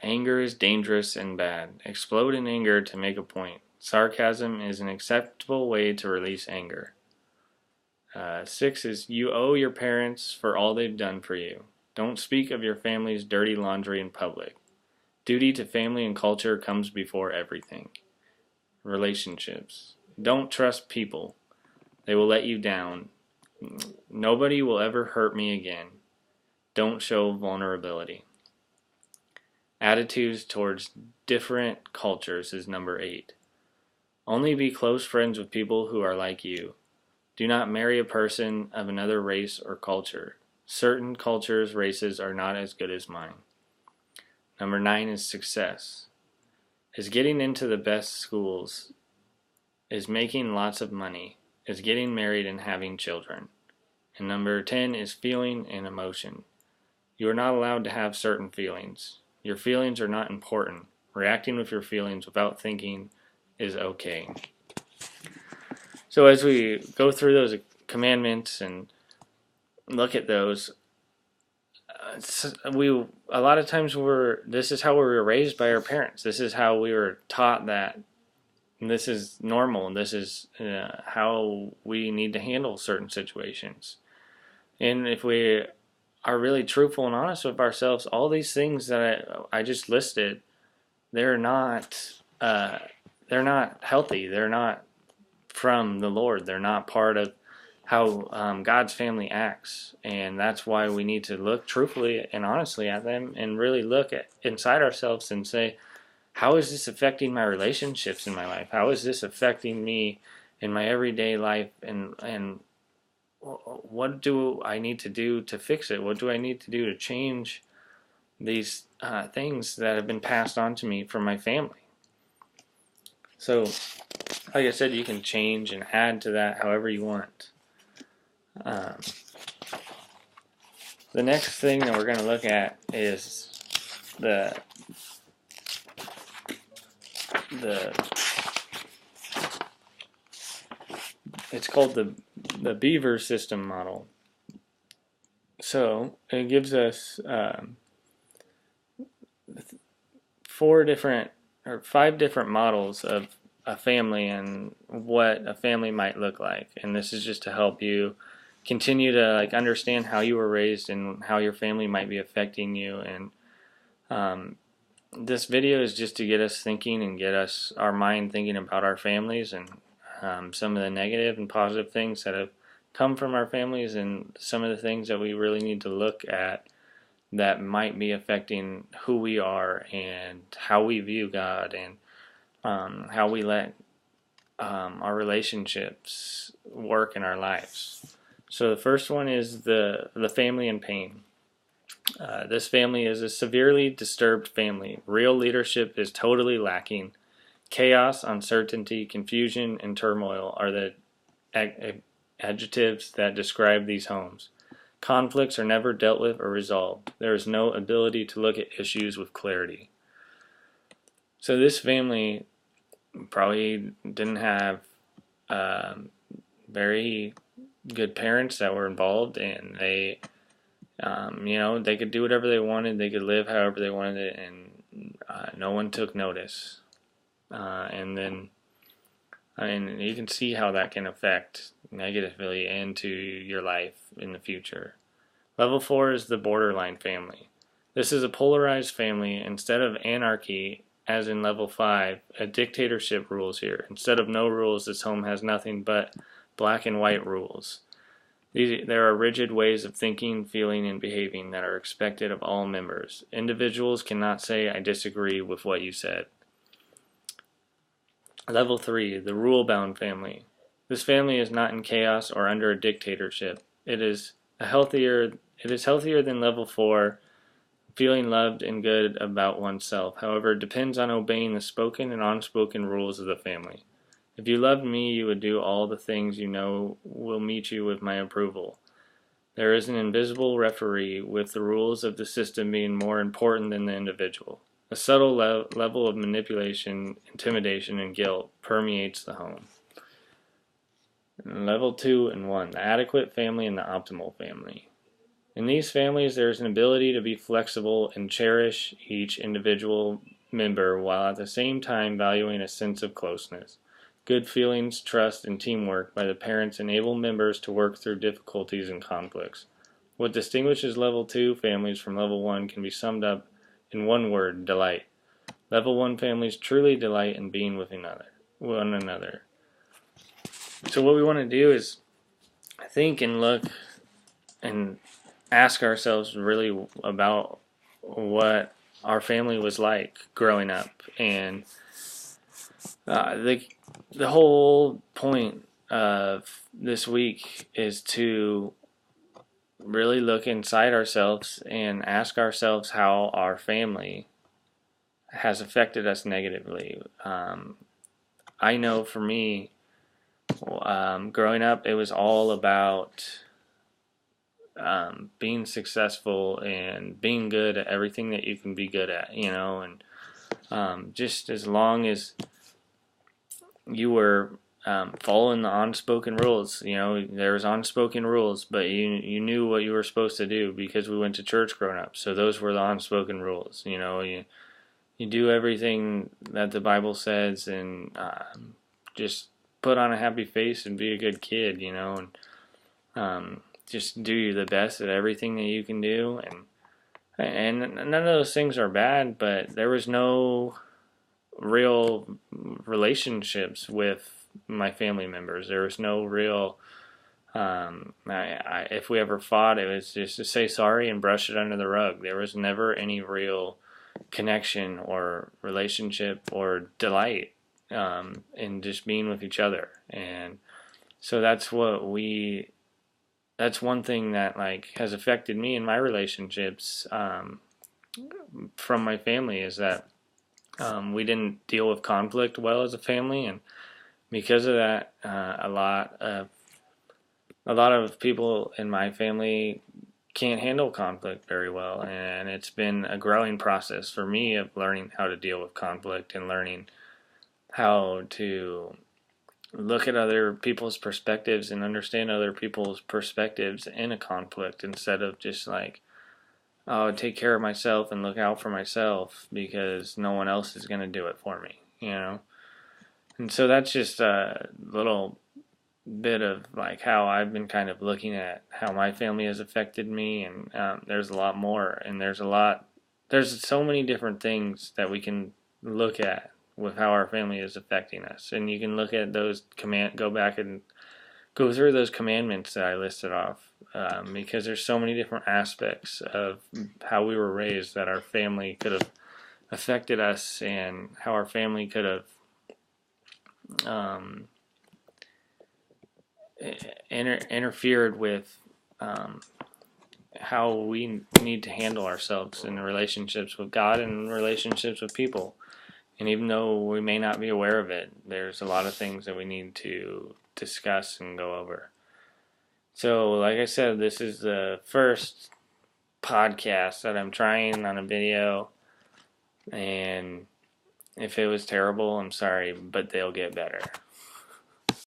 Anger is dangerous and bad. Explode in anger to make a point. Sarcasm is an acceptable way to release anger. 6 is you owe your parents for all they've done for you. Don't speak of your family's dirty laundry in public. Duty to family and culture comes before everything. Relationships. Don't trust people. They will let you down. Nobody will ever hurt me again. Don't show vulnerability. Attitudes towards different cultures is number 8. Only be close friends with people who are like you. Do not marry a person of another race or culture. Certain cultures, races are not as good as mine. Number 9 is success. Is getting into the best schools. Is making lots of money. Is getting married and having children. And number 10 is feeling and emotion. You are not allowed to have certain feelings. Your feelings are not important. Reacting with your feelings without thinking is okay. So as we go through those commandments and look at those, a lot of times this is how we were raised by our parents. This is how we were taught that this is normal, and this is how we need to handle certain situations. And if we are really truthful and honest with ourselves, all these things that I just listed, they're not healthy. They're not from the Lord. They're not part of how God's family acts, and that's why we need to look truthfully and honestly at them and really look inside ourselves and say, how is this affecting my relationships in my life? How is this affecting me in my everyday life, and what do I need to do to fix it? What do I need to do to change these things that have been passed on to me from my family? So, like I said, you can change and add to that however you want. The next thing that we're going to look at is it's called the Beaver system model. So it gives us 5 different models of a family and what a family might look like, and this is just to help you continue to understand how you were raised and how your family might be affecting you. And this video is just to get us thinking and get our mind thinking about our families and some of the negative and positive things that have come from our families, and some of the things that we really need to look at that might be affecting who we are and how we view God, and how we let our relationships work in our lives. So the first one is the family in pain. This family is a severely disturbed family. Real leadership is totally lacking. Chaos, uncertainty, confusion, and turmoil are the adjectives that describe these homes. Conflicts are never dealt with or resolved. There is no ability to look at issues with clarity. So this family probably didn't have very good parents that were involved, and they they could do whatever they wanted, they could live however they wanted it, and no one took notice. And then you can see how that can affect negatively into your life in the future. Level 4 is the borderline family. This is a polarized family. Instead of anarchy, as in level 5, a dictatorship rules here. Instead of no rules, this home has nothing but black and white rules. There are rigid ways of thinking, feeling, and behaving that are expected of all members. Individuals cannot say, I disagree with what you said. Level 3, the rule-bound family. This family is not in chaos or under a dictatorship. It is healthier than level 4, feeling loved and good about oneself. However, it depends on obeying the spoken and unspoken rules of the family. If you loved me, you would do all the things you know will meet you with my approval. There is an invisible referee, with the rules of the system being more important than the individual. A subtle level of manipulation, intimidation, and guilt permeates the home. And level 2 and 1, the adequate family and the optimal family. In these families, there is an ability to be flexible and cherish each individual member while at the same time valuing a sense of closeness. Good feelings, trust, and teamwork by the parents enable members to work through difficulties and conflicts. What distinguishes Level 2 families from Level 1 can be summed up in one word: delight. Level 1 families truly delight in being with one another. So what we want to do is think and look and ask ourselves really about what our family was like growing up. And the whole point of this week is to really look inside ourselves and ask ourselves how our family has affected us negatively. I know for me, growing up, it was all about being successful and being good at everything that you can be good at, and just as long as you were following the unspoken rules, there was unspoken rules, but you knew what you were supposed to do because we went to church growing up. So those were the unspoken rules. You do everything that the Bible says, and just put on a happy face and be a good kid, and just do the best at everything that you can do. And none of those things are bad, but there was no real relationships with my family members. There was no real, if we ever fought, it was just to say sorry and brush it under the rug. There was never any real connection or relationship or delight in just being with each other. And so that's one thing that has affected me in my relationships from my family, is that we didn't deal with conflict well as a family, and because of that, a lot of people in my family can't handle conflict very well. And it's been a growing process for me of learning how to deal with conflict and learning how to look at other people's perspectives and understand other people's perspectives in a conflict, instead of just take care of myself and look out for myself because no one else is going to do it for me, And so that's just a little bit of how I've been kind of looking at how my family has affected me. And there's a lot more, and there's so many different things that we can look at with how our family is affecting us. And you can look at those go back and go through those commandments that I listed off, because there's so many different aspects of how we were raised that our family could have affected us, and how our family could have interfered with how we need to handle ourselves in relationships with God and relationships with people. And even though we may not be aware of it, there's a lot of things that we need to discuss and go over. So, like I said, this is the first podcast that I'm trying on a video, and if it was terrible, I'm sorry, but they'll get better.